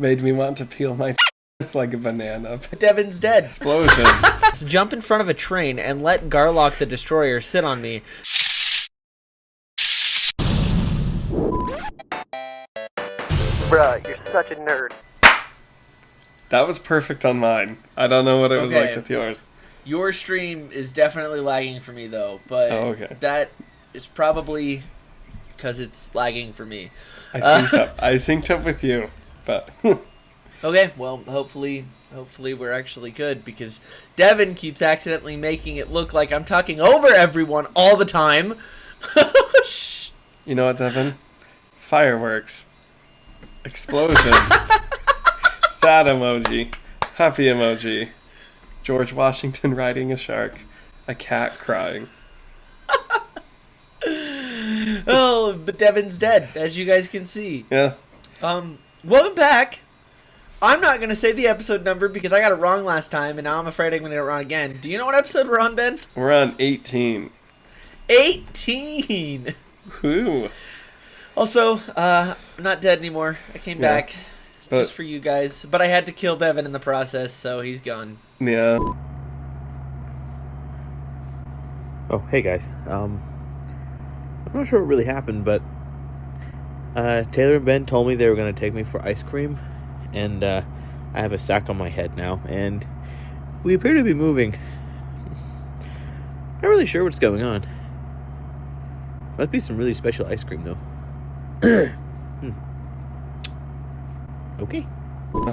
made me want to peel my like a banana. Devin's dead. Explosion. Let's jump in front of a train and let Garlock the Destroyer sit on me. Bruh, you're such a nerd. That was perfect on mine. I don't know what it was like with yours. Your stream is definitely lagging for me, though. But that is probably because it's lagging for me. I synced up with you, but... Okay, well, hopefully we're actually good, because Devin keeps accidentally making it look like I'm talking over everyone all the time. You know what, Devin? Fireworks. Explosion. Sad emoji. Happy emoji. George Washington riding a shark. A cat crying. Oh, but Devin's dead, as you guys can see. Yeah. Welcome back. I'm not going to say the episode number because I got it wrong last time, and now I'm afraid I'm going to get it wrong again. Do you know what episode we're on, Ben? We're on 18. 18! Whoo. Also, I'm not dead anymore. I came back just for you guys. But I had to kill Devin in the process, so he's gone. Yeah. Oh, hey guys. I'm not sure what really happened, but Taylor and Ben told me they were going to take me for ice cream. And I have a sack on my head now, and we appear to be moving. Not really sure what's going on. Must be some really special ice cream, though. Okay.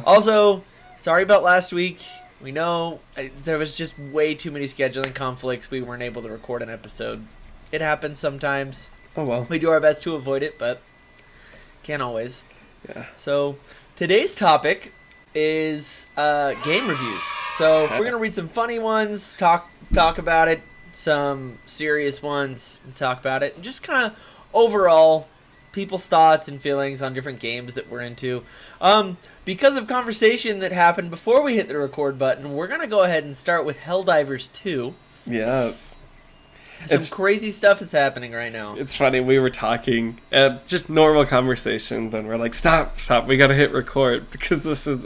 Also, sorry about last week. We know there was just way too many scheduling conflicts. We weren't able to record an episode. It happens sometimes. Oh, well. We do our best to avoid it, but can't always. Yeah. So... today's topic is game reviews. So we're gonna read some funny ones, talk about it, some serious ones, and talk about it, and just kind of overall people's thoughts and feelings on different games that we're into. Because of conversation that happened before we hit the record button, we're gonna go ahead and start with Helldivers 2. Yes. Some crazy stuff is happening right now. It's funny, we were talking, just normal conversation, then we're like, stop, we gotta hit record, because this is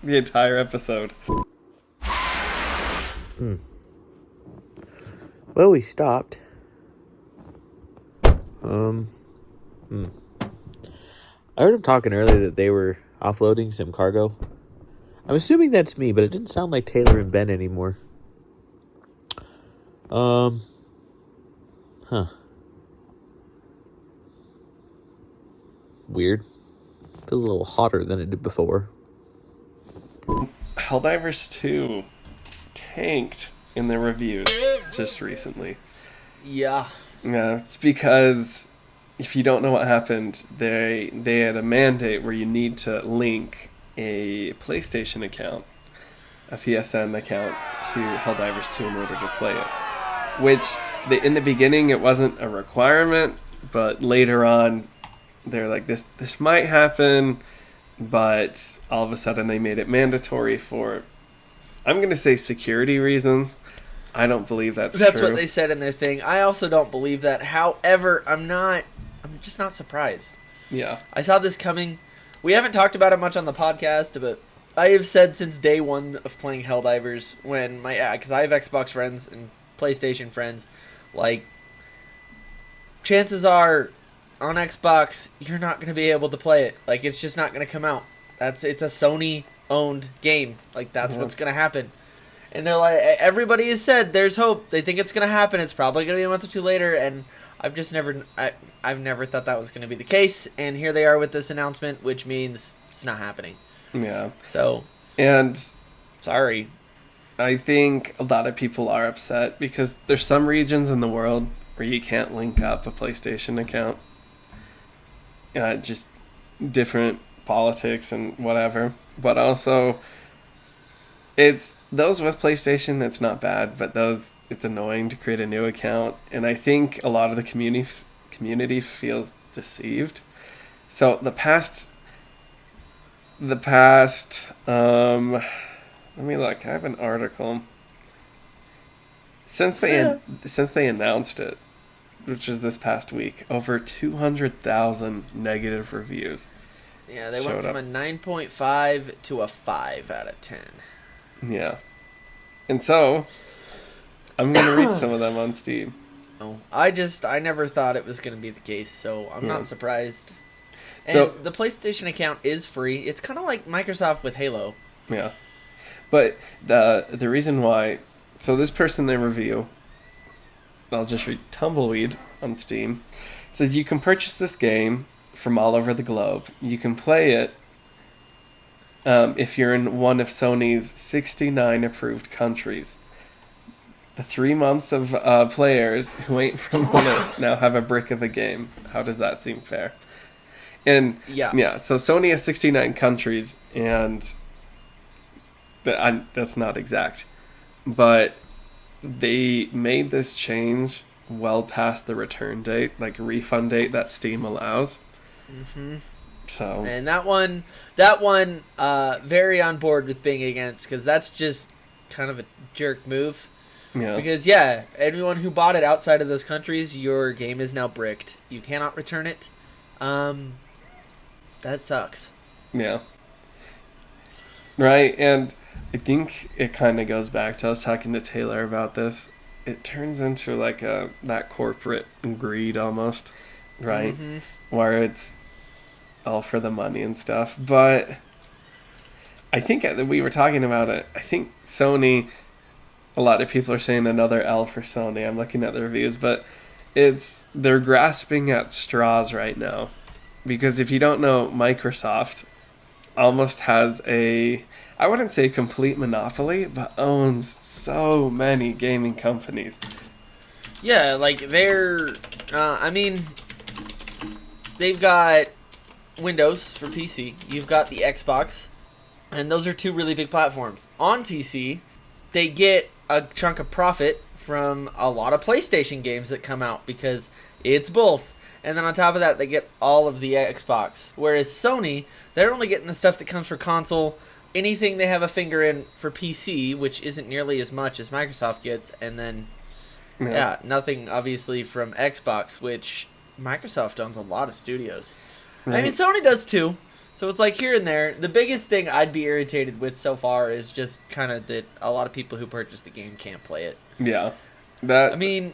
the entire episode. Well, we stopped. I heard them talking earlier that they were offloading some cargo. I'm assuming that's me, but it didn't sound like Taylor and Ben anymore. Huh. Weird. Feels a little hotter than it did before. Helldivers 2 tanked in the reviews just recently. Yeah. Yeah, it's because if you don't know what happened, they had a mandate where you need to link a PlayStation account, a PSN account, to Helldivers 2 in order to play it. Which, in the beginning, it wasn't a requirement, but later on, they're like, this might happen, but all of a sudden they made it mandatory for, I'm going to say security reasons. I don't believe that's true. That's what they said in their thing. I also don't believe that. However, I'm just not surprised. Yeah. I saw this coming. We haven't talked about it much on the podcast, but I have said since day one of playing Helldivers, because I have Xbox friends and PlayStation friends, like, chances are on Xbox you're not going to be able to play it. Like, it's just not going to come out. It's a Sony owned game. Like, that's what's going to happen. And they're like, everybody has said there's hope. They think it's going to happen. It's probably going to be a month or two later, and I've never thought that was going to be the case. And here they are with this announcement, which means it's not happening. Yeah. So, and sorry. I think a lot of people are upset because there's some regions in the world where you can't link up a PlayStation account. Just different politics and whatever. But also, it's those with PlayStation, it's not bad, but it's annoying to create a new account. And I think a lot of the community feels deceived. So the past, let me look. I have an article. Since they announced it, which is this past week, over 200,000 negative reviews. Yeah, they showed went from up. a 9.5 to a 5 out of 10. Yeah. And so, I'm going to read some of them on Steam. Oh, I never thought it was going to be the case, so I'm Yeah. not surprised. And So- the PlayStation account is free. It's kind of like Microsoft with Halo. Yeah. But the reason why... So this person they review, I'll just read Tumbleweed on Steam, says you can purchase this game from all over the globe. You can play it if you're in one of Sony's 69 approved countries. The 3 months of players who ain't from the list now have a brick of a game. How does that seem fair? And Yeah. so Sony has 69 countries, and that's not exact. But they made this change well past the return date, like refund date that Steam allows. Mm-hmm. So And that one, very on board with being against, because that's just kind of a jerk move. yeah, Because, everyone who bought it outside of those countries, your game is now bricked. You cannot return it. That sucks. yeah, right. And I think it kind of goes back to, I was talking to Taylor about this. It turns into like that corporate greed almost, right? Mm-hmm. Where it's all for the money and stuff. But I think that we were talking about it. I think Sony, a lot of people are saying another L for Sony. I'm looking at the reviews, but they're grasping at straws right now. Because if you don't know, Microsoft almost has I wouldn't say complete monopoly, but owns so many gaming companies. Yeah, like they've got Windows for PC. You've got the Xbox, and those are two really big platforms. On PC, they get a chunk of profit from a lot of PlayStation games that come out because it's both. And then on top of that, they get all of the Xbox. Whereas Sony, they're only getting the stuff that comes for console. Anything they have a finger in for PC, which isn't nearly as much as Microsoft gets, and then nothing obviously from Xbox, which Microsoft owns a lot of studios. Right. I mean, Sony does too. So it's like here and there. The biggest thing I'd be irritated with so far is just kind of that a lot of people who purchase the game can't play it. Yeah. I mean,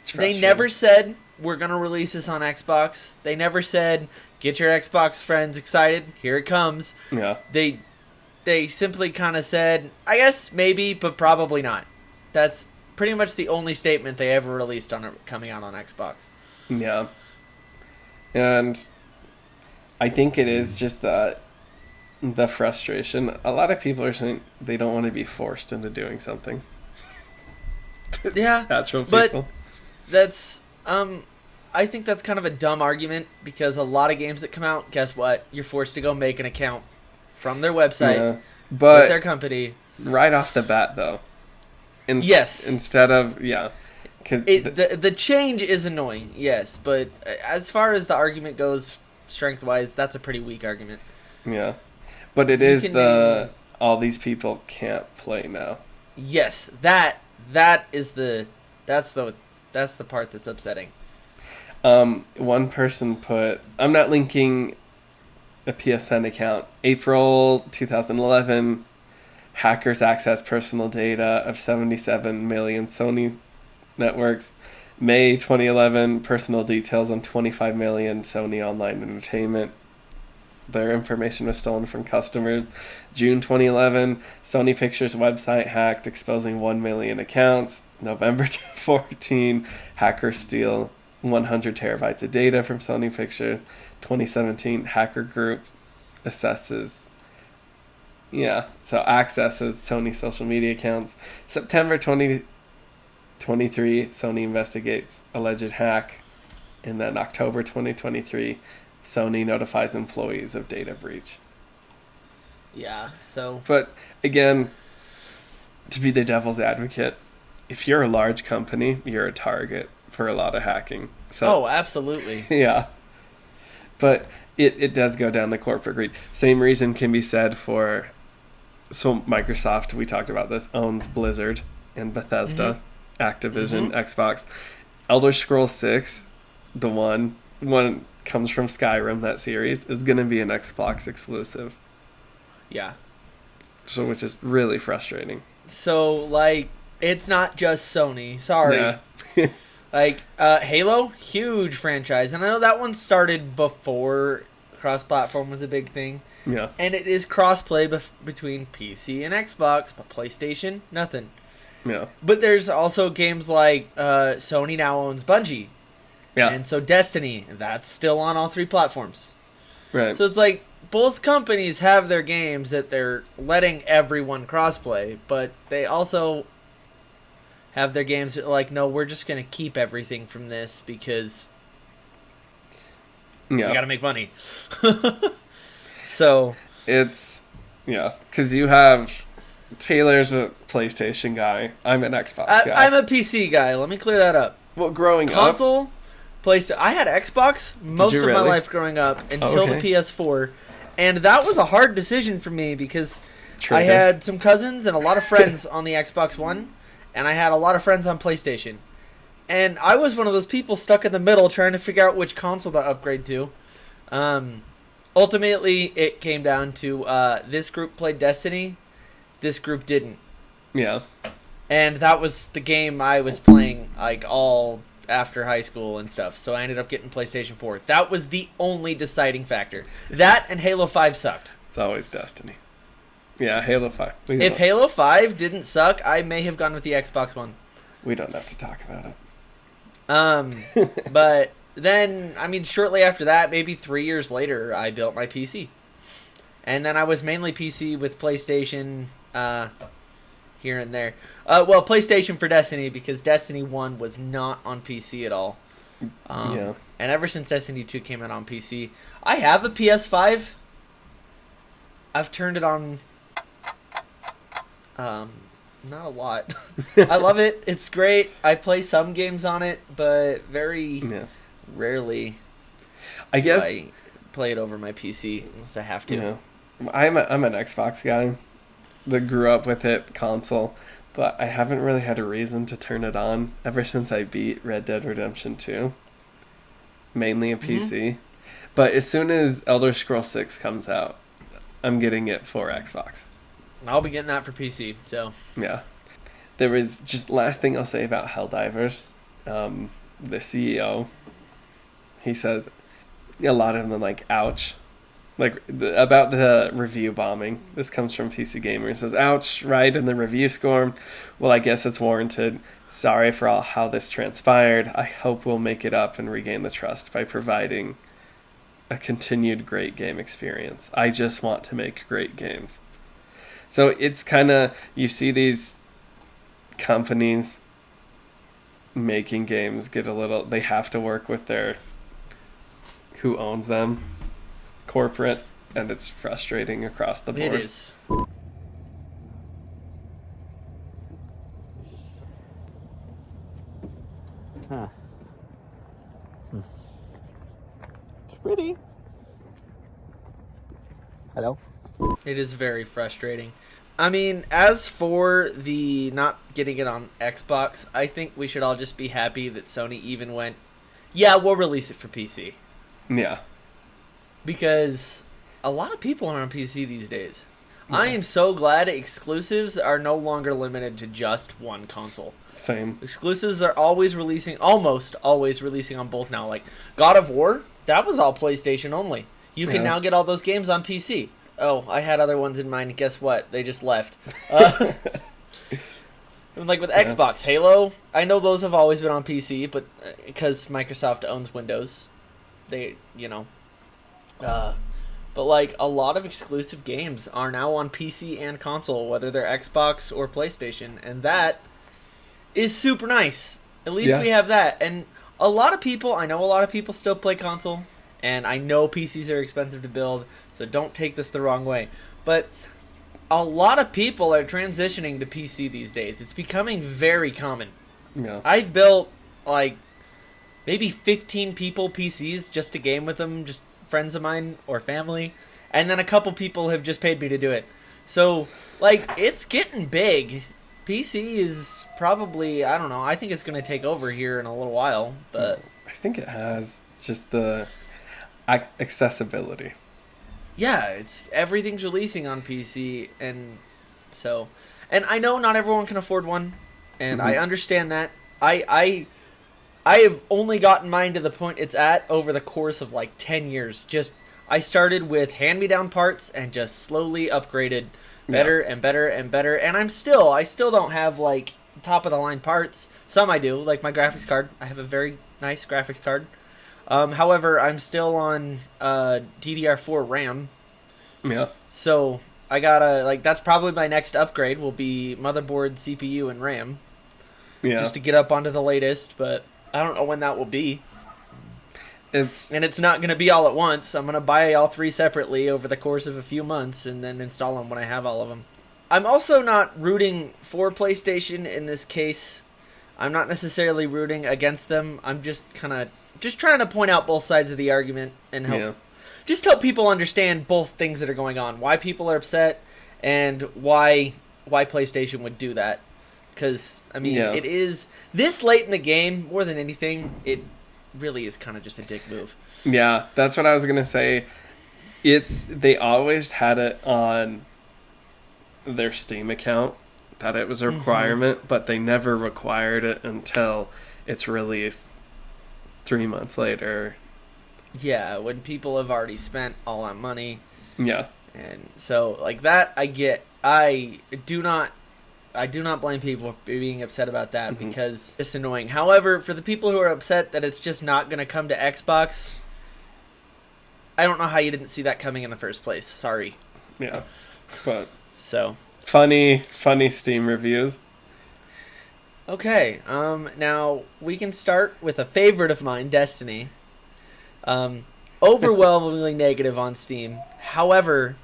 It's they frustrating. never said we're going to release this on Xbox. They never said get your Xbox friends excited. Here it comes. Yeah. They simply kind of said, I guess maybe, but probably not. That's pretty much the only statement they ever released on it coming out on Xbox. Yeah. And I think it is just the frustration. A lot of people are saying they don't want to be forced into doing something. Yeah, Natural but people. that's I think that's kind of a dumb argument because a lot of games that come out, guess what? You're forced to go make an account from their website with But their company. right off the bat, though. Yes. Instead of, because The change is annoying, yes, but as far as the argument goes, strength-wise, that's a pretty weak argument. yeah, but it You is can all these people can't play now. Yes, that's the part that's upsetting. One person put, I'm not linking a PSN account. April 2011, hackers access personal data of 77 million Sony networks. May 2011, personal details on 25 million Sony online entertainment. Their information was stolen from customers. June 2011, Sony Pictures website hacked, exposing 1 million accounts. November 14, hackers steal 100 terabytes of data from Sony Pictures. 2017, hacker group accesses Sony social media accounts. September 2023, Sony investigates alleged hack. And then October 2023, Sony notifies employees of data breach. Yeah, so But again, to be the devil's advocate, if you're a large company, you're a target for a lot of hacking. So absolutely. yeah. But it does go down the corporate greed. Same reason can be said for, so Microsoft, we talked about this, owns Blizzard and Bethesda, Activision, Xbox. Elder Scrolls 6, the one comes from Skyrim, that series, is going to be an Xbox exclusive. Yeah. So, which is really frustrating. So, like, it's not just Sony. Sorry. Yeah. Like, Halo, huge franchise. And I know that one started before cross-platform was a big thing. Yeah. And it is cross-play between PC and Xbox, but PlayStation, nothing. Yeah. But there's also games like Sony now owns Bungie. Yeah. And so Destiny, that's still on all 3 platforms. Right. So it's like both companies have their games that they're letting everyone crossplay, but they also have their games that are like, no, we're just going to keep everything from this because we got to make money. So it's, yeah, because you have, Taylor's a PlayStation guy. I'm an Xbox guy. I'm a PC guy. Let me clear that up. Well, growing up, Console, PlayStation. I had Xbox most of my really? life growing up until the PS4. And that was a hard decision for me because I had some cousins and a lot of friends on the Xbox One, and I had a lot of friends on PlayStation. And I was one of those people stuck in the middle trying to figure out which console to upgrade to. Ultimately, it came down to this group played Destiny, this group didn't. Yeah. And that was the game I was playing like all after high school and stuff. So I ended up getting PlayStation 4. That was the only deciding factor. That and Halo 5 sucked. It's always Destiny. Yeah, Halo 5. If Halo 5 didn't suck, I may have gone with the Xbox One. We don't have to talk about it. But then, I mean, shortly after that, maybe 3 years later, I built my PC. And then I was mainly PC with PlayStation here and there. Well, PlayStation for Destiny, because Destiny 1 was not on PC at all. Yeah. And ever since Destiny 2 came out on PC, I have a PS5. I've turned it on not a lot. I love it. It's great. I play some games on it, but very rarely I guess I play it over my PC unless I have to. Yeah. I'm an Xbox guy that grew up with it, console, but I haven't really had a reason to turn it on ever since I beat Red Dead Redemption 2. Mainly a PC. But as soon as Elder Scrolls 6 comes out, I'm getting it for Xbox. I'll be getting that for PC, so. Yeah. There was just last thing I'll say about Helldivers. The CEO, he says a lot of them like, ouch. Like, about the review bombing. This comes from PC Gamer. It says, ouch, right in the review score. Well, I guess it's warranted. Sorry for how this transpired. I hope we'll make it up and regain the trust by providing a continued great game experience. I just want to make great games. So it's kind of, you see these companies making games get a little, they have to work with their, who owns them, corporate, and it's frustrating across the board. It is. Huh. It's pretty. Hello? It is very frustrating. I mean, as for the not getting it on Xbox, I think we should all just be happy that Sony even went, yeah, we'll release it for PC. Yeah. Because a lot of people are on PC these days. Yeah. I am so glad exclusives are no longer limited to just one console. Same. Exclusives are always releasing, almost always releasing on both now. Like God of War, that was all PlayStation only. You can now get all those games on PC. Oh, I had other ones in mind. Guess what? They just left. Like with Xbox, Halo, I know those have always been on PC, but because Microsoft owns Windows, they, but like a lot of exclusive games are now on PC and console, whether they're Xbox or PlayStation, and that is super nice. At least we have that. And I know a lot of people still play console, and I know PCs are expensive to build, so don't take this the wrong way. But a lot of people are transitioning to PC these days. It's becoming very common. Yeah. I've built like maybe 15 people PCs just to game with them, just friends of mine or family, and then a couple people have just paid me to do it. So like it's getting big. PC is probably, I don't know, I think it's going to take over here in a little while, but I think it has just accessibility. Yeah, everything's releasing on PC, and I know not everyone can afford one, and I understand that. I have only gotten mine to the point it's at over the course of like 10 years. I started with hand-me-down parts and just slowly upgraded better and better and better, and I still don't have like top of the line parts. Some I do, like my graphics card. I have a very nice graphics card. However, I'm still on DDR4 RAM. Yeah. So I gotta that's probably my next upgrade will be motherboard, CPU, and RAM. Yeah. Just to get up onto the latest, but I don't know when that will be. It's not going to be all at once. I'm going to buy all three separately over the course of a few months and then install them when I have all of them. I'm also not rooting for PlayStation in this case. I'm not necessarily rooting against them. I'm just trying to point out both sides of the argument and help people understand both things that are going on. Why people are upset and why PlayStation would do that. Because, I mean, it is this late in the game, more than anything, it really is kind of just a dick move. Yeah, that's what I was gonna say. They always had it on their Steam account that it was a requirement, but they never required it until it's released 3 months later. Yeah, when people have already spent all that money. Yeah. And so like that I get. I do not blame people for being upset about that because it's annoying. However, for the people who are upset that it's just not going to come to Xbox, I don't know how you didn't see that coming in the first place. Sorry. Yeah. But so funny Steam reviews. Okay. Now we can start with a favorite of mine, Destiny. Overwhelmingly negative on Steam. However,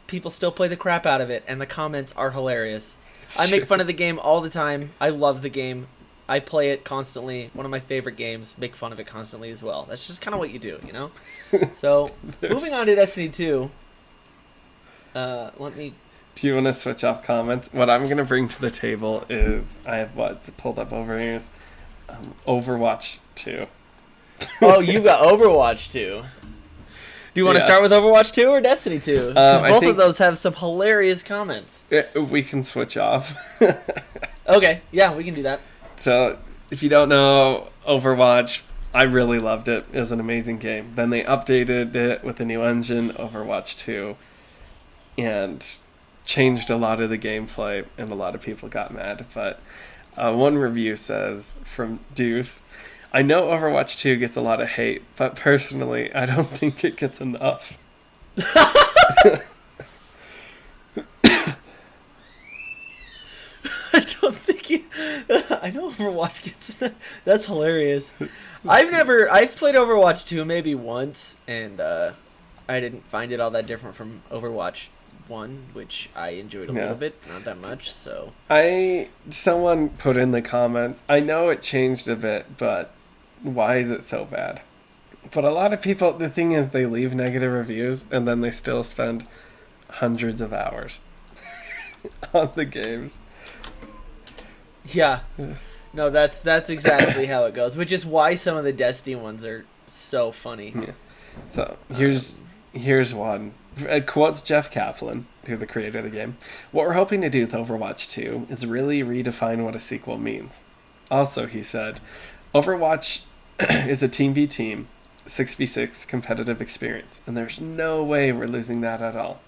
people still play the crap out of it, and the comments are hilarious. I make fun of the game all the time. I love the game. I play it constantly. One of my favorite games. Make fun of it constantly as well. That's just kind of what you do, you know? So, moving on to Destiny 2. Let me... Do you want to switch off comments? What I'm going to bring to the table is... I have pulled up over here is Overwatch 2. Oh, you've got Overwatch 2. Do you want to start with Overwatch 2 or Destiny 2? Because both of those have some hilarious comments. We can switch off. Okay, yeah, we can do that. So, if you don't know Overwatch, I really loved it. It was an amazing game. Then they updated it with a new engine, Overwatch 2, and changed a lot of the gameplay, and a lot of people got mad. But one review says, from Deuce, I know Overwatch 2 gets a lot of hate, but personally, I don't think it gets enough. I know Overwatch gets enough. That's hilarious. I've played Overwatch 2 maybe once, and I didn't find it all that different from Overwatch 1, which I enjoyed a little bit, not that much, so. Someone put in the comments, I know it changed a bit, but why is it so bad? But a lot of people, the thing is, they leave negative reviews and then they still spend hundreds of hours on the games. Yeah. No, that's exactly how it goes, which is why some of the Destiny ones are so funny. Yeah. So here's one. It quotes Jeff Kaplan, who's the creator of the game. What we're hoping to do with Overwatch 2 is really redefine what a sequel means. Also, he said, Overwatch is a team v team, 6v6 competitive experience, and there's no way we're losing that at all.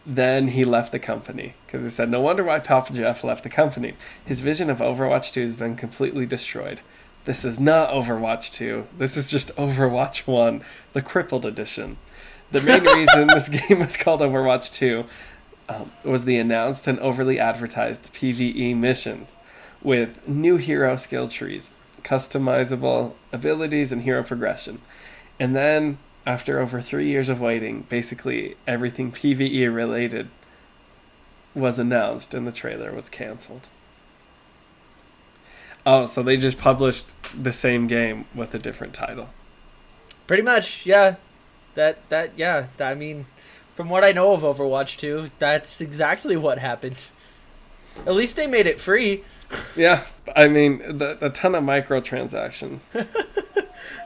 Then he left the company, because he said, no wonder why Papa Jeff left the company. His vision of Overwatch 2 has been completely destroyed. This is not Overwatch 2. This is just Overwatch 1, the crippled edition. The main reason this game was called Overwatch 2 was the announced and overly advertised PvE missions with new hero skill trees, customizable abilities, and hero progression. And then, after over 3 years of waiting, basically everything PvE related was announced and the trailer was canceled. Oh, so they just published the same game with a different title. Pretty much, yeah. I mean, from what I know of Overwatch 2, that's exactly what happened. At least they made it free. Yeah, I mean, a ton of microtransactions.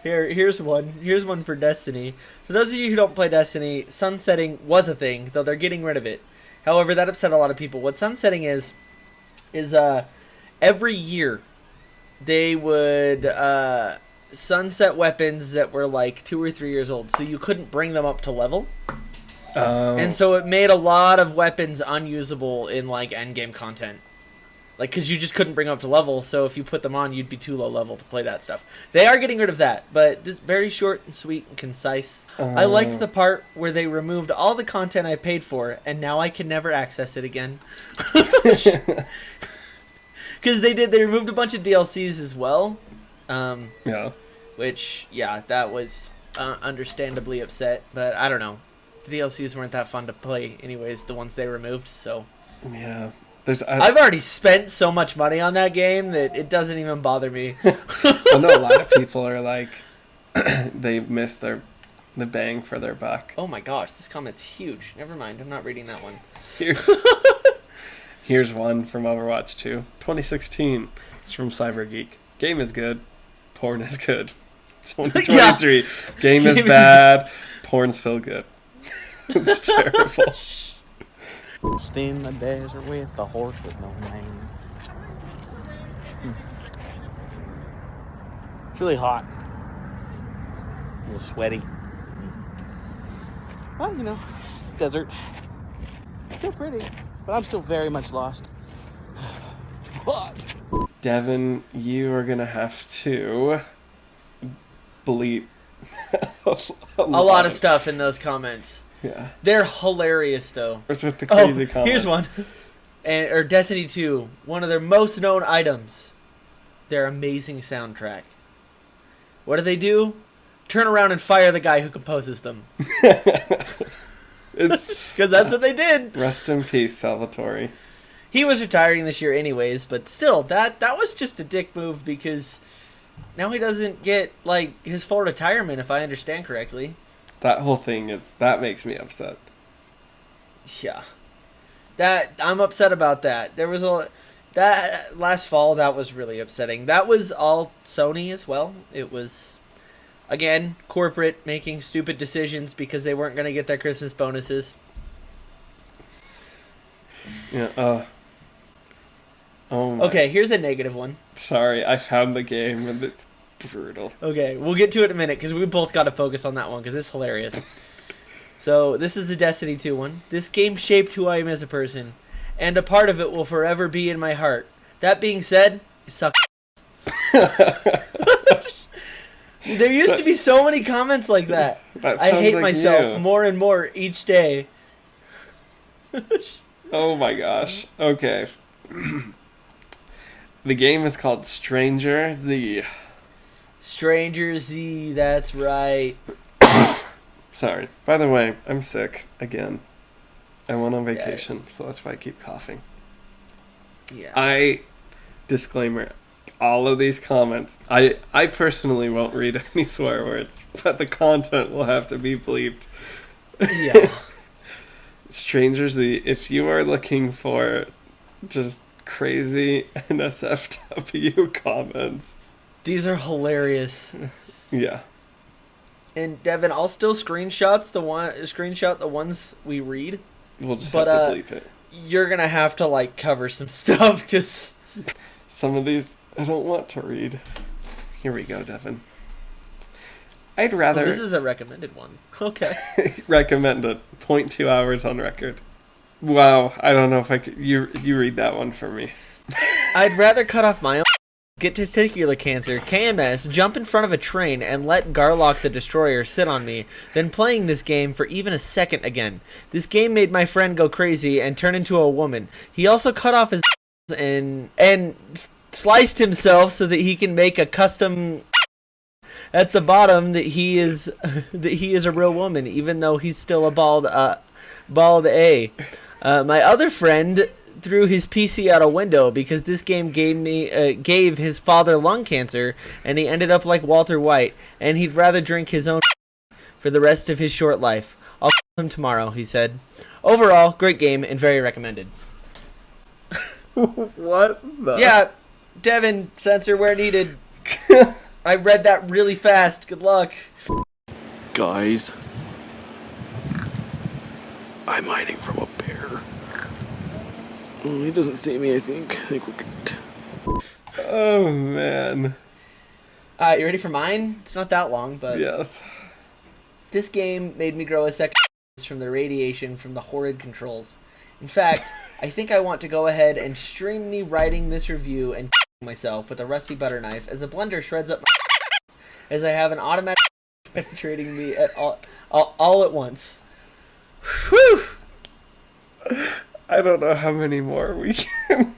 Here's one. Here's one for Destiny. For those of you who don't play Destiny, sunsetting was a thing, though they're getting rid of it. However, that upset a lot of people. What sunsetting is every year they would sunset weapons that were like 2 or 3 years old, so you couldn't bring them up to level. And so it made a lot of weapons unusable in like endgame content. Like, because you just couldn't bring them up to level, so if you put them on, you'd be too low level to play that stuff. They are getting rid of that, but this very short and sweet and concise. I liked the part where they removed all the content I paid for, and now I can never access it again. Because they removed a bunch of DLCs as well. Yeah. Which, yeah, that was understandably upset, but I don't know. The DLCs weren't that fun to play anyways, the ones they removed, so... Yeah. I've already spent so much money on that game that it doesn't even bother me. I know a lot of people are like, they missed the bang for their buck. Oh my gosh, this comment's huge. Never mind, I'm not reading that one. Here's one from Overwatch 2. 2016. It's from CyberGeek. Game is good. Porn is good. 2023. Yeah. Game is bad. Porn's still good. It's terrible. Lost in the desert with a horse with no name. It's really hot. A little sweaty. Well, you know, desert. Still pretty, but I'm still very much lost. But Devin, you are gonna have to bleep a lot of stuff in those comments. Yeah. They're hilarious, though. Where's with the crazy comment? Here's one. Or Destiny 2, one of their most known items. Their amazing soundtrack. What do? Turn around and fire the guy who composes them. Because that's what they did. Rest in peace, Salvatore. He was retiring this year anyways, but still, that was just a dick move because now he doesn't get, like, his full retirement, if I understand correctly. That whole thing that makes me upset. Yeah. I'm upset about that. That last fall, that was really upsetting. That was all Sony as well. It was, again, corporate making stupid decisions because they weren't going to get their Christmas bonuses. Yeah, oh my. Okay, here's a negative one. Sorry, I found the game and it's brutal. Okay, we'll get to it in a minute because we both got to focus on that one because it's hilarious. So this is the Destiny 2 one. This game shaped who I am as a person, and a part of it will forever be in my heart. That being said, it sucks. There used to be so many comments like that. I hate like myself more and more each day. Oh my gosh. Okay. The game is called Stranger Z. Stranger Z, that's right. Sorry. By the way, I'm sick again. I went on vacation, so that's why I keep coughing. Yeah. Disclaimer, all of these comments, I personally won't read any swear words, but the content will have to be bleeped. Yeah. Stranger Z, if you are looking for just crazy NSFW comments. These are hilarious. Yeah. And Devin, I'll still screenshot the ones we read. We'll just have to bleep it. You're gonna have to like cover some stuff because some of these I don't want to read. Here we go, Devin. I'd rather. This is a recommended one. Okay. Recommended. 0.2 hours on record. Wow, I don't know if I could. You read that one for me. I'd rather cut off my own, get testicular cancer, KMS, jump in front of a train, and let Garlock the Destroyer sit on me than playing this game for even a second again. This game made my friend go crazy and turn into a woman. He also cut off his and sliced himself so that he can make a custom at the bottom that he is a real woman, even though he's still a bald A. My other friend threw his PC out a window because this game gave his father lung cancer, and he ended up like Walter White, and he'd rather drink his own for the rest of his short life. I'll him tomorrow, he said. Overall, great game and very recommended. What the? Yeah, Devin, censor where needed. I read that really fast. Good luck. Guys, I'm hiding from a bear. Oh, he doesn't see me, I think. I think we're good. Oh, man. You ready for mine? It's not that long, but Yes. this game made me grow a second from the radiation from the horrid controls. In fact, I think I want to go ahead and stream me writing this review and myself with a rusty butter knife as a blender shreds up my as I have an automatic penetrating me at all at once. Whew! I don't know how many more we can.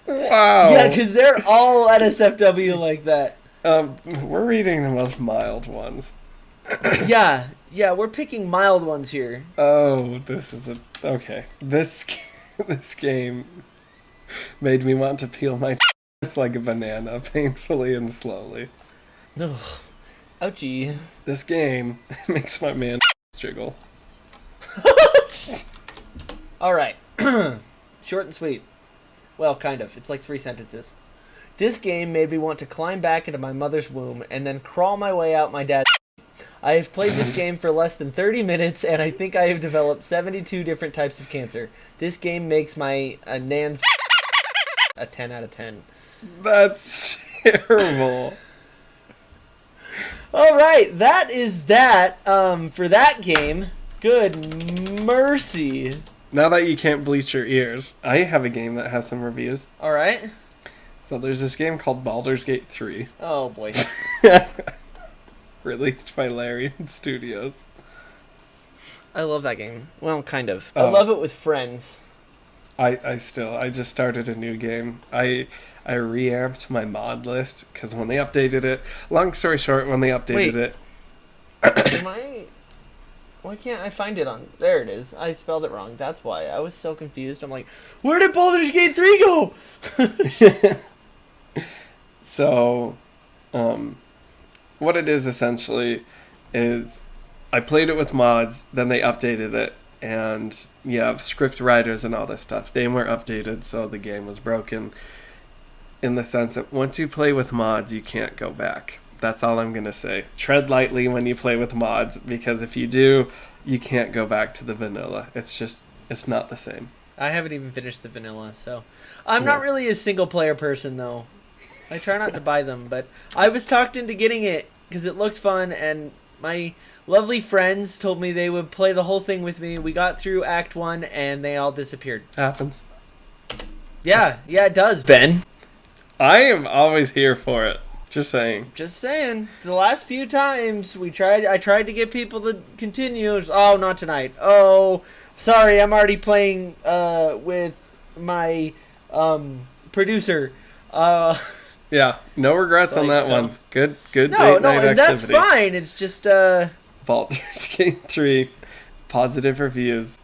Wow. Yeah, because they're all at SFW like that. We're reading the most mild ones. Yeah, we're picking mild ones here. Oh, this is okay. This game made me want to peel my like a banana, painfully and slowly. Ugh. Ouchie. This game makes my man jiggle. Alright. Short and sweet. Well, kind of. It's like 3 sentences. This game made me want to climb back into my mother's womb and then crawl my way out my dad's. I have played this game for less than 30 minutes and I think I have developed 72 different types of cancer. This game makes my nan's a 10 out of 10. That's terrible. Alright, that is that for that game. Good mercy. Now that you can't bleach your ears, I have a game that has some reviews. Alright. So there's this game called Baldur's Gate 3. Oh boy. Released by Larian Studios. I love that game. Well, kind of. I Oh. love it with friends. I just started a new game. I reamped my mod list because when they updated it, long story short, when they updated Wait. it, Why can't I find it on... There it is. I spelled it wrong. That's why. I was so confused. I'm like, where did Baldur's Gate 3 go? so, what it is essentially is I played it with mods, then they updated it, and yeah, script writers and all this stuff, they weren't updated, so the game was broken in the sense that once you play with mods, you can't go back. That's all I'm going to say. Tread lightly when you play with mods, because if you do, you can't go back to the vanilla. It's not the same. I haven't even finished the vanilla, so... I'm not really a single-player person, though. I try not to buy them, but I was talked into getting it because it looked fun, and my lovely friends told me they would play the whole thing with me. We got through Act 1, and they all disappeared. Happens. Yeah, it does, Ben. I am always here for it. Just saying. Just saying. The last few times I tried to get people to continue. Oh, not tonight. Oh, sorry, I'm already playing with my producer. Yeah, no regrets on that so- one. Good date No, night and that's activity. fine. It's just Baldur's Gate 3, positive reviews.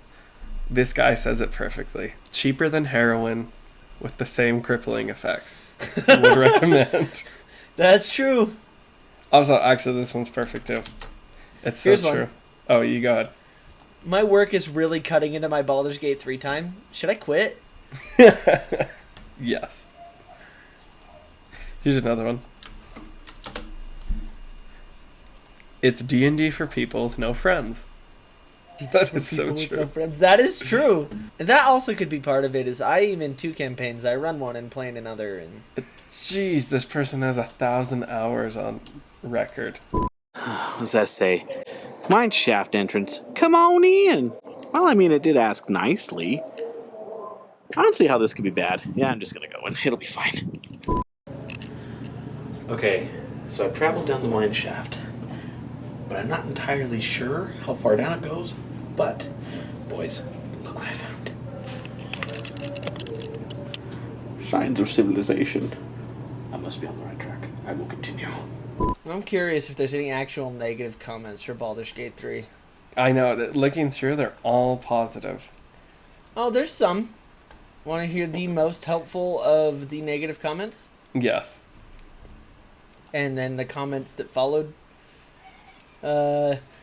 This guy says it perfectly. Cheaper than heroin, with the same crippling effects. Would recommend. that's true. Also, actually, this one's perfect too. It's so Here's true. one. Oh, you go ahead. My work is really cutting into my Baldur's Gate 3 time. Should I quit? Yes. Here's another one. It's D&D for people with no friends. That is so People with true. no friends. That is true. And that also could be part of it. Is I am in 2 campaigns. I run one and play in another. And Jeez, this person has 1,000 hours on record. What does that say? Mine shaft entrance. Come on in. Well, I mean, it did ask nicely. I don't see how this could be bad. Yeah, I'm just gonna go and it'll be fine. Okay, so I've traveled down the mine shaft, but I'm not entirely sure how far down it goes. But, boys, look what I found. Signs of civilization. I must be on the right track. I will continue. I'm curious if there's any actual negative comments for Baldur's Gate 3. I know, that looking through, they're all positive. Oh, there's some. Want to hear the most helpful of the negative comments? Yes. And then the comments that followed.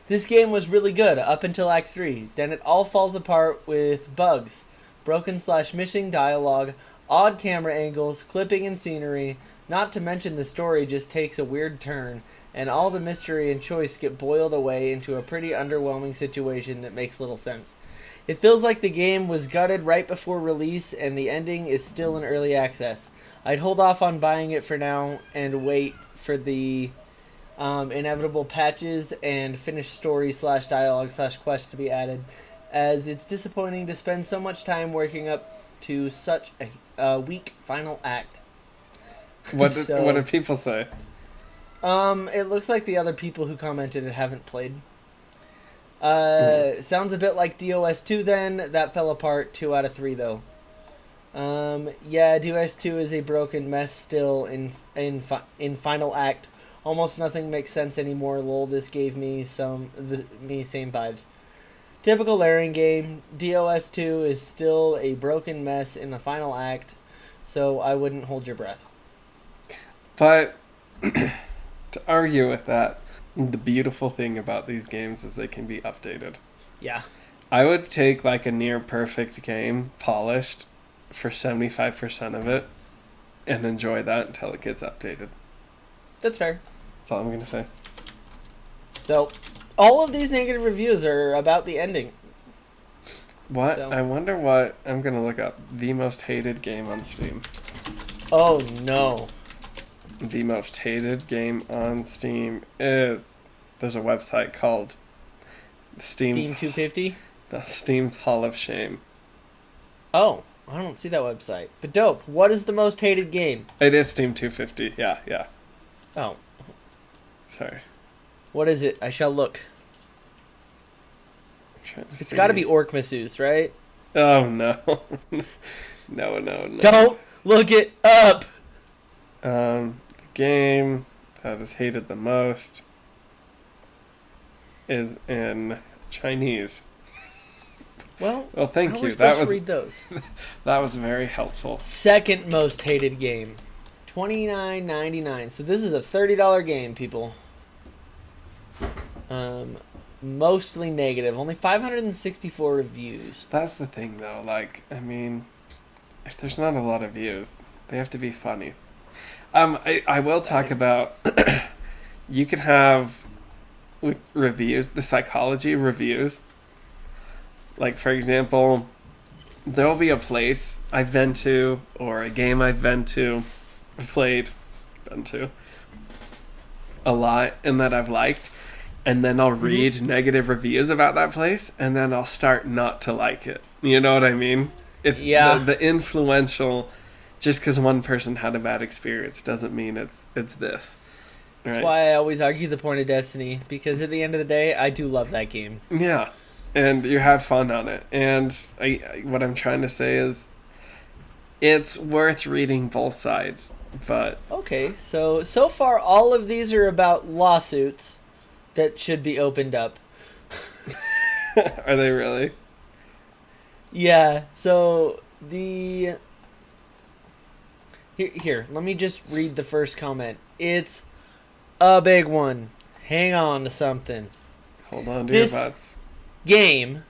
This game was really good up until Act 3. Then it all falls apart with bugs, broken/missing dialogue, Odd camera angles, clipping and scenery, not to mention the story just takes a weird turn, and all the mystery and choice get boiled away into a pretty underwhelming situation that makes little sense. It feels like the game was gutted right before release and the ending is still in early access. I'd hold off on buying it for now and wait for the inevitable patches and finished story / dialogue / quest to be added, as it's disappointing to spend so much time working up to such a weak final act. What did people say? It looks like the other people who commented it haven't played. Sounds a bit like DOS2 then. That fell apart. 2 out of 3 though. Yeah, DOS2 is a broken mess still in final act. Almost nothing makes sense anymore. Lol, this gave me same vibes. Typical Larian game. DOS2 is still a broken mess in the final act, so I wouldn't hold your breath. But to argue with that, the beautiful thing about these games is they can be updated. Yeah. I would take like a near perfect game, polished, for 75% of it, and enjoy that until it gets updated. That's fair. That's all I'm going to say. So, all of these negative reviews are about the ending. What? So. I wonder what... I'm going to look up the most hated game on Steam. Oh, no. The most hated game on Steam is... There's a website called Steam 250? Steam's Hall of Shame. Oh, I don't see that website. But dope. What is the most hated game? It is Steam 250. Yeah. Oh. Sorry. What is it? I shall look. It's see. got to be Orc Masseuse, right? Oh, no. No. Don't look it up! The game that is hated the most is in Chinese. Well, thank how you. are we supposed to read those? That was very helpful. Second most hated game. $29.99. So this is a $30 game, people. Mostly negative. Only 564 reviews. That's the thing, though. Like, I mean, if there's not a lot of views, they have to be funny. I will talk about... You can have, with reviews, the psychology reviews. Like, for example, there will be a place I've been to, or a game I've been to, a lot, and that I've liked, and then I'll read negative reviews about that place, and then I'll start not to like it. You know what I mean? It's the influential. Just because one person had a bad experience doesn't mean it's this. That's right? why I always argue the point of Destiny, because at the end of the day, I do love that game. Yeah, and you have fun on it. And what I'm trying to say is, it's worth reading both sides. But okay, so far all of these are about lawsuits that should be opened up. Are they really? Yeah. So Here, let me just read the first comment. It's a big one. Hang on to something. Hold on to your This butts. game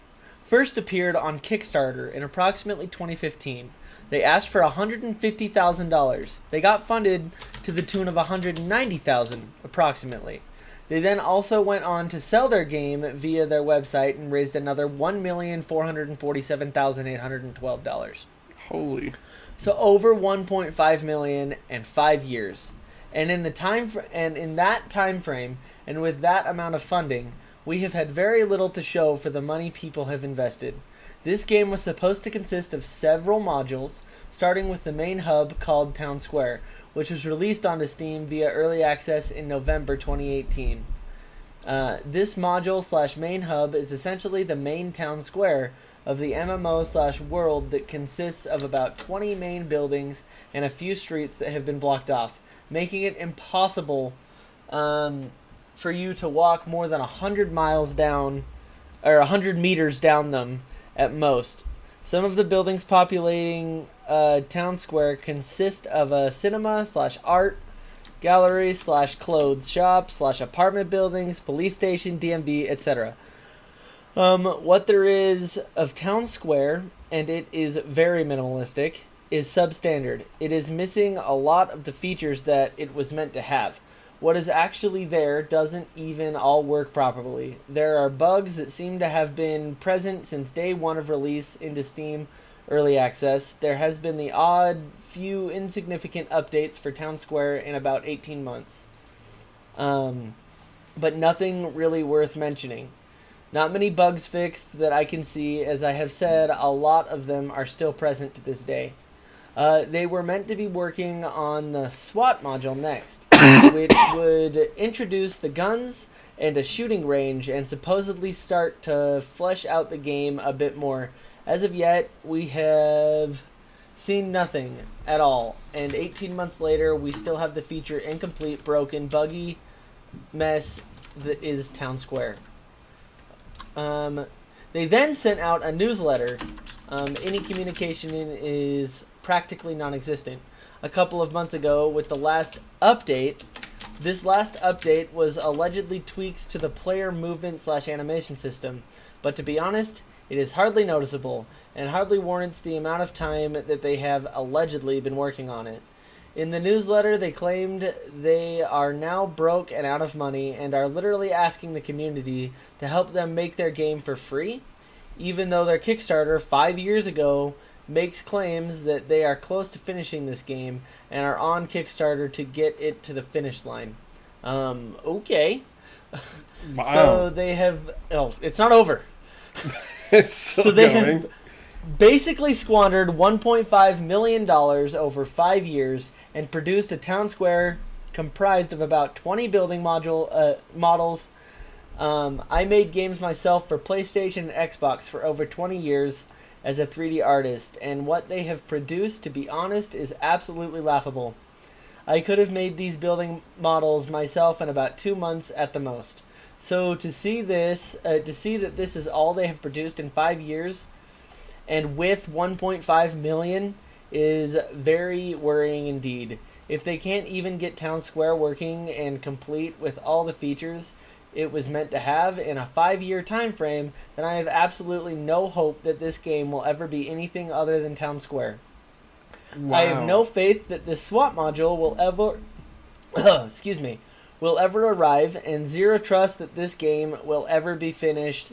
first appeared on Kickstarter in approximately 2015. They asked for $150,000. They got funded to the tune of $190,000 approximately. They then also went on to sell their game via their website and raised another $1,447,812. Holy. So over 1.5 million in 5 years. And in that time frame and with that amount of funding, we have had very little to show for the money people have invested. This game was supposed to consist of several modules, starting with the main hub called Town Square, which was released onto Steam via early access in November 2018. This module / main hub is essentially the main town square of the MMO / world that consists of about 20 main buildings and a few streets that have been blocked off, making it impossible for you to walk more than 100 miles down, or 100 meters down them at most. Some of the buildings populating town square consist of a cinema / art gallery / clothes shop / apartment buildings, police station, DMV, etc. What there is of town square, and it is very minimalistic, is substandard. It is missing a lot of the features that it was meant to have. What is actually there doesn't even all work properly. There are bugs that seem to have been present since day one of release into Steam Early Access. There has been the odd few insignificant updates for Town Square in about 18 months. But nothing really worth mentioning. Not many bugs fixed that I can see. As I have said, a lot of them are still present to this day. They were meant to be working on the SWAT module next, which would introduce the guns and a shooting range and supposedly start to flesh out the game a bit more. As of yet, we have seen nothing at all, and 18 months later, we still have the feature incomplete, broken, buggy mess that is Town Square. They then sent out a newsletter. Any communication is practically non-existent. A couple of months ago with the last update. This last update was allegedly tweaks to the player movement/animation system, but to be honest, it is hardly noticeable and hardly warrants the amount of time that they have allegedly been working on it. In the newsletter, they claimed they are now broke and out of money and are literally asking the community to help them make their game for free, even though their Kickstarter 5 years ago makes claims that they are close to finishing this game and are on Kickstarter to get it to the finish line. Okay. Wow. So they have... Oh, it's not over. It's still So they going. have basically squandered $1.5 million over 5 years and produced a town square comprised of about 20 building models. I made games myself for PlayStation and Xbox for over 20 years as a 3D artist, and what they have produced, to be honest, is absolutely laughable. I could have made these building models myself in about 2 months at the most. So to see that this is all they have produced in 5 years, and with 1.5 million, is very worrying indeed. If they can't even get Town Square working and complete with all the features it was meant to have in a 5-year time frame, then I have absolutely no hope that this game will ever be anything other than Town Square. Wow. I have no faith that this SWAT module will ever will ever arrive, and zero trust that this game will ever be finished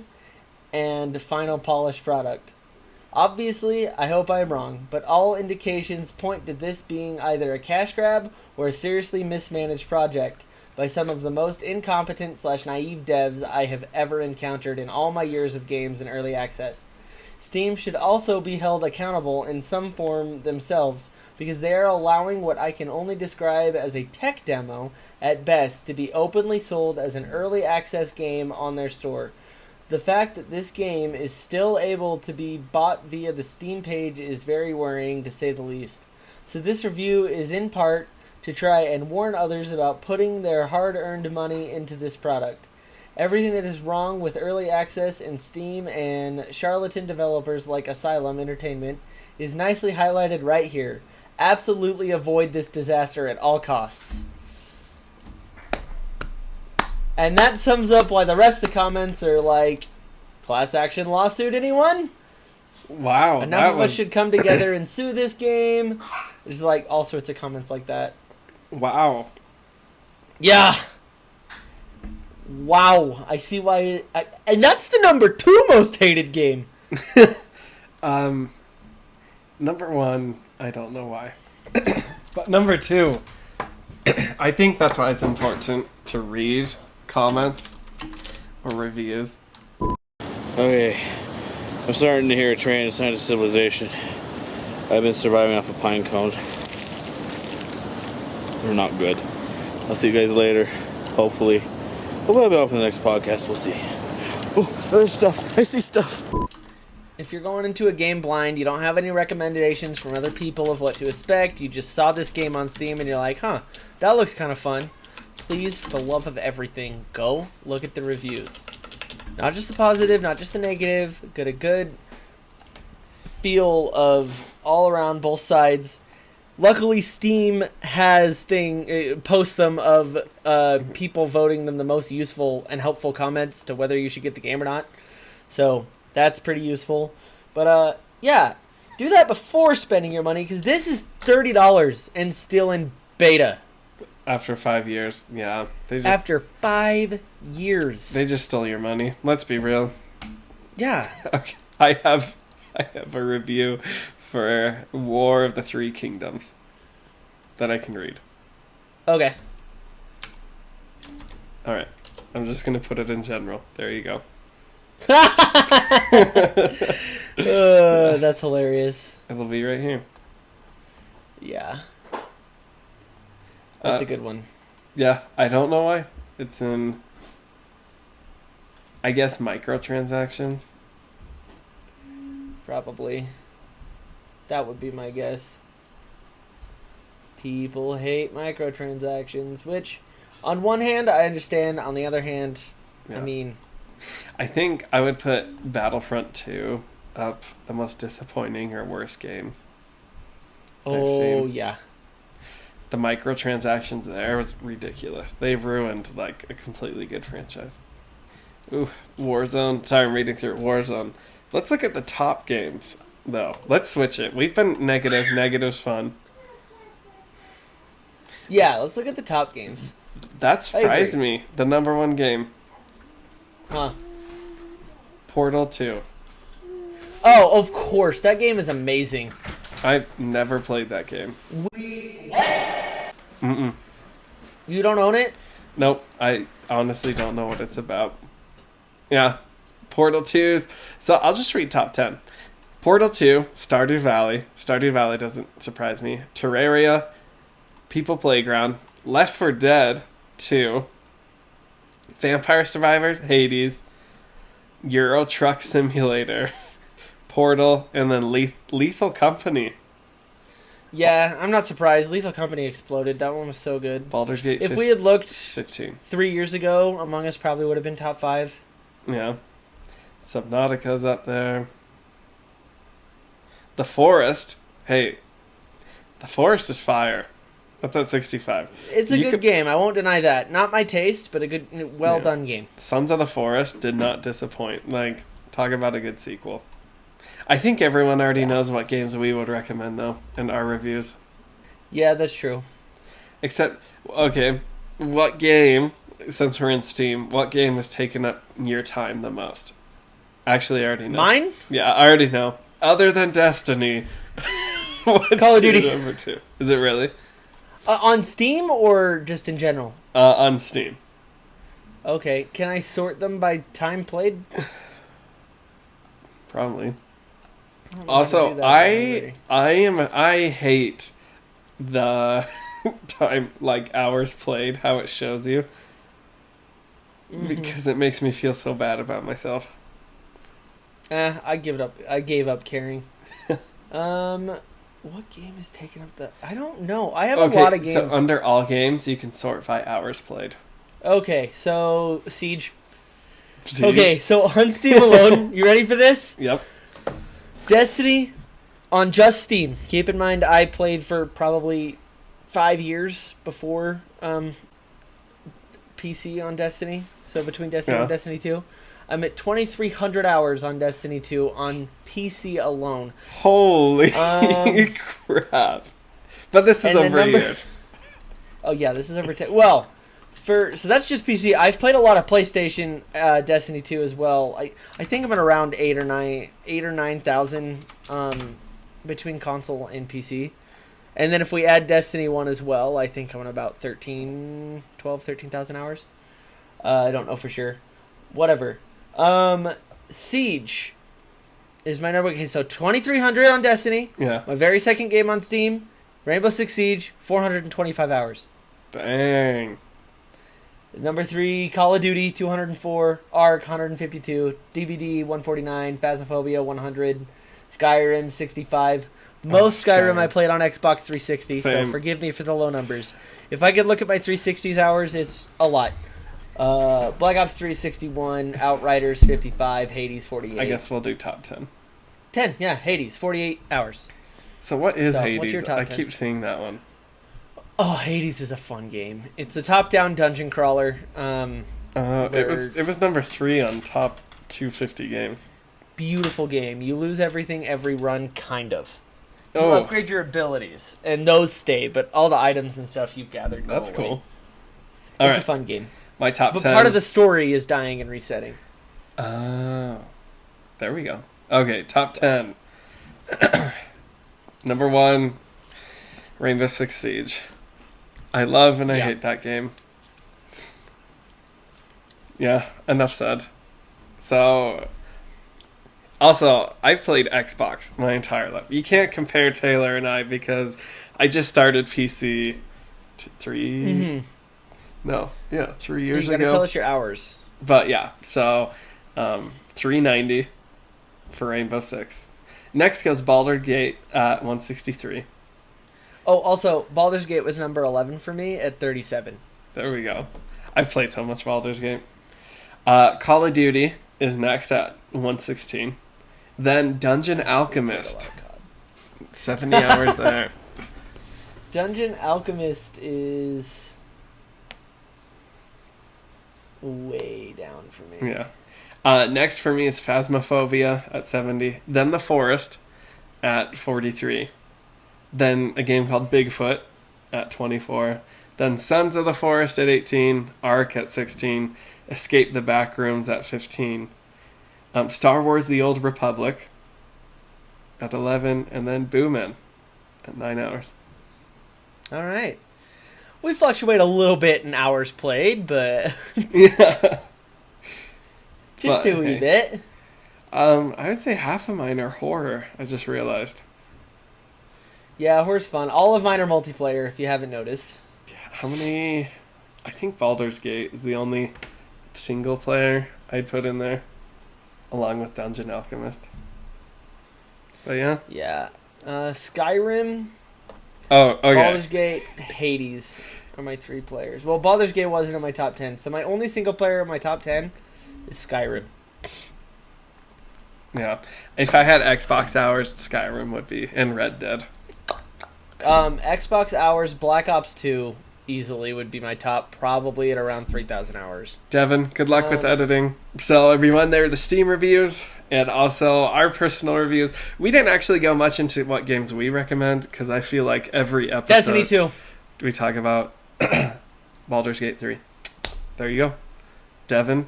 and final polished product. Obviously, I hope I'm wrong, but all indications point to this being either a cash grab or a seriously mismanaged project by some of the most incompetent/naive devs I have ever encountered in all my years of games in early access. Steam should also be held accountable in some form themselves, because they are allowing what I can only describe as a tech demo at best to be openly sold as an early access game on their store. The fact that this game is still able to be bought via the Steam page is very worrying, to say the least. So this review is in part to try and warn others about putting their hard-earned money into this product. Everything that is wrong with early access in Steam and charlatan developers like Asylum Entertainment is nicely highlighted right here. Absolutely avoid this disaster at all costs. And that sums up why the rest of the comments are like, class action lawsuit, anyone? Wow. Enough of us should come together and sue this game. There's like all sorts of comments like that. Wow. Yeah. Wow. I see why. And that's the number 2 most hated game. Number 1, I don't know why. But number 2, I think that's why it's important to read comments or reviews. Okay, I'm starting to hear a train. It's not a civilization. I've been surviving off a pine cone. They're not good. I'll see you guys later. Hopefully I'll be off in the next podcast. We'll see. Oh, there's stuff. I see stuff. If you're going into a game blind, you don't have any recommendations from other people of what to expect, you just saw this game on Steam and you're like, huh, that looks kind of fun. Please, for the love of everything, go look at the reviews. Not just the positive, not just the negative. Get a good feel of all around both sides. Luckily, Steam has posts them of people voting them the most useful and helpful comments to whether you should get the game or not. So that's pretty useful. But yeah, Do that before spending your money, because this is $30 and still in beta. After 5 years, yeah. After 5 years. They just stole your money. Let's be real. Yeah. Okay. I have a review for War of the Three Kingdoms that I can read. Okay. All right. I'm just going to put it in general. There you go. That's hilarious. It'll be right here. Yeah. That's a good one. Yeah, I don't know why. It's in, I guess, microtransactions. Probably. That would be my guess. People hate microtransactions, which, on one hand, I understand. On the other hand, Yeah. I mean... I think I would put Battlefront 2 up the most disappointing or worst games. Oh, yeah. The microtransactions there was ridiculous. They've ruined, like, a completely good franchise. Ooh, Warzone. Sorry, I'm reading through Warzone. Let's look at the top games, though. Let's switch it. We've been negative. Negative's fun. Yeah, let's look at the top games. That surprised me. The number one game. Huh. Portal 2. Oh, of course. That game is amazing. I've never played that game. Mm-mm. You don't own it? Nope. I honestly don't know what it's about. Yeah. Portal 2's... So I'll just read top 10. Portal 2, Stardew Valley. Stardew Valley doesn't surprise me. Terraria, People Playground, Left 4 Dead 2, Vampire Survivors, Hades, Euro Truck Simulator, Portal, and then Lethal Company. Yeah, I'm not surprised. Lethal Company exploded. That one was so good. Baldur's Gate If we had looked 15. 3 years ago, Among Us probably would have been top 5. Yeah. Subnautica's up there. The Forest. Hey, The Forest is fire. That's at 65. It's a good game. I won't deny that. Not my taste, but a good, well-done game. Sons of the Forest did not disappoint. Like, talk about a good sequel. I think everyone already knows what games we would recommend, though, in our reviews. Yeah, that's true. Except, okay, what game, since we're in Steam, what game has taken up your time the most? Actually, I already know. Mine? Yeah, I already know. Other than Destiny. What's Call of Duty. your number 2? Is it really? On Steam or just in general? On Steam. Okay, can I sort them by time played? Probably. I Also, I hate the time, like, hours played, how it shows you. Because it makes me feel so bad about myself. I give it up. I gave up caring. What game is taking up the... I don't know. I have a lot of games. So under all games, you can sort by hours played. Okay, so Siege. Siege. Okay, so on Steam alone, you ready for this? Yep. Destiny on just Steam. Keep in mind, I played for probably 5 years before PC on Destiny. So between Destiny and Destiny 2. I'm at 2,300 hours on Destiny 2 on PC alone. Holy crap. But this is over a year. Oh, yeah, this is over 10. Well, so that's just PC. I've played a lot of PlayStation Destiny 2 as well. I think I'm at around 8 or 9,000 between console and PC. And then if we add Destiny 1 as well, I think I'm at about 13,000 hours. I don't know for sure. Whatever. Siege is my number. Okay, so 2,300 on Destiny. Yeah. My very second game on Steam, Rainbow Six Siege, 425 hours. Dang. Number 3, Call of Duty, 204, Ark, 152, DBD, 149, Phasmophobia, 100, Skyrim, 65. Most Skyrim I played on Xbox 360, Same. so forgive me for the low numbers. If I could look at my 360's hours, it's a lot. Black Ops 3, 61, Outriders, 55, Hades, 48. I guess we'll do top 10. 10, yeah, Hades, 48 hours. So what is So, Hades? what's your top I 10? keep seeing that one. Oh, Hades is a fun game. It's a top-down dungeon crawler. It was number 3 on top 250 games. beautiful game. You lose everything every run, kind of. You Oh. upgrade your abilities, and those stay, but all the items and stuff you've gathered go That's away. cool. It's All a right, fun game. my top But 10. part of the story is dying and resetting. Oh, there we go. Okay, top 10. Number 1, Rainbow Six Siege. I love and I Yeah. hate that game. Yeah, enough said. So, also, I've played Xbox my entire life. You can't compare Taylor and I because I just started PC 3 years You gotta ago. tell us your hours. But yeah, so 390 for Rainbow Six. Next goes Baldur's Gate at 163. Oh, also, Baldur's Gate was number 11 for me at 37. There we go. I've played so much Baldur's Gate. Call of Duty is next at 116. Then Dungeon Alchemist, 70 hours there. Dungeon Alchemist is way down for me. Yeah. Next for me is Phasmophobia at 70. Then The Forest at 43. Then a game called Bigfoot at 24. Then Sons of the Forest at 18. Ark at 16. Escape the Backrooms at 15. Star Wars The Old Republic at 11. And then Boomin' at 9 hours. All right. We fluctuate a little bit in hours played, but Yeah. just But, a wee hey. bit. I would say half of mine are horror, I just realized. Yeah, horror's fun. All of mine are multiplayer, if you haven't noticed. How many... I think Baldur's Gate is the only single player I'd put in there, along with Dungeon Alchemist. But yeah. Yeah. Skyrim, Oh, okay. Baldur's Gate, Hades are my 3 players. Well, Baldur's Gate wasn't in my top 10, so my only single player in my top 10 is Skyrim. Yeah. If I had Xbox hours, Skyrim would be, and Red Dead. Xbox hours, Black Ops 2 easily would be my top, probably at around 3,000 hours. Devin, good luck with editing. So everyone, there are the Steam reviews and also our personal reviews. We didn't actually go much into what games we recommend because I feel like every episode Destiny 2. we talk about Baldur's Gate 3. There you go. Devin,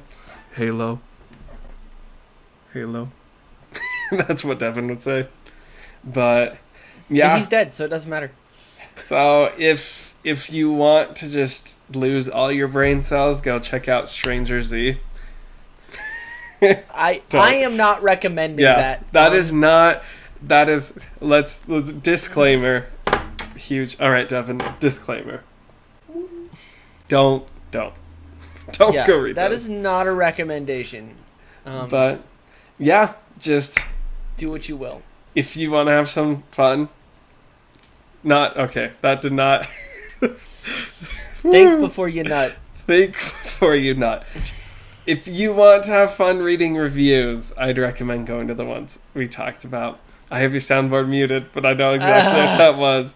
Halo. That's what Devin would say. But yeah. He's dead, so it doesn't matter. So if you want to just lose all your brain cells, go check out Stranger Z. I am not recommending that. That is not. That is. Let's disclaimer. Huge. All right, Devin. Disclaimer. Don't go read that. those. Is not a recommendation. But yeah, just do what you will. if you want to have some fun. Not okay. That did not. Think before you nut. Think before you nut. If you want to have fun reading reviews, I'd recommend going to the ones we talked about. I have your soundboard muted, but I know exactly what that was.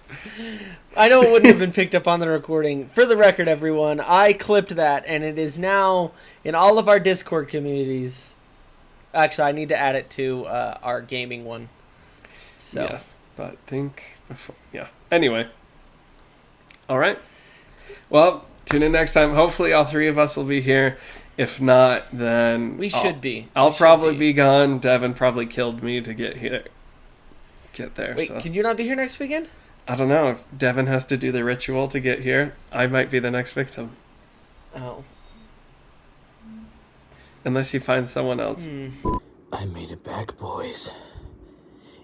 I know it wouldn't have been picked up on the recording. For the record, everyone, I clipped that, and it is now in all of our Discord communities. Actually, I need to add it to our gaming one. So. Yes, but think before. Yeah. Anyway. All right. Well, tune in next time. Hopefully, all 3 of us will be here. If not, then We should be. I'll probably be gone. Devin probably killed me to get here. Get there. Wait, so. can you not be here next weekend? I don't know. If Devin has to do the ritual to get here, I might be the next victim. Oh. Unless he finds someone else. I made it back, boys.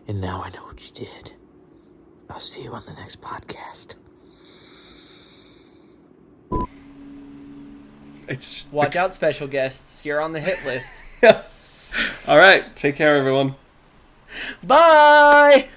And now I know what you did. I'll see you on the next podcast. It's Watch out, special guests. You're on the hit list. All right. Take care, everyone. Bye!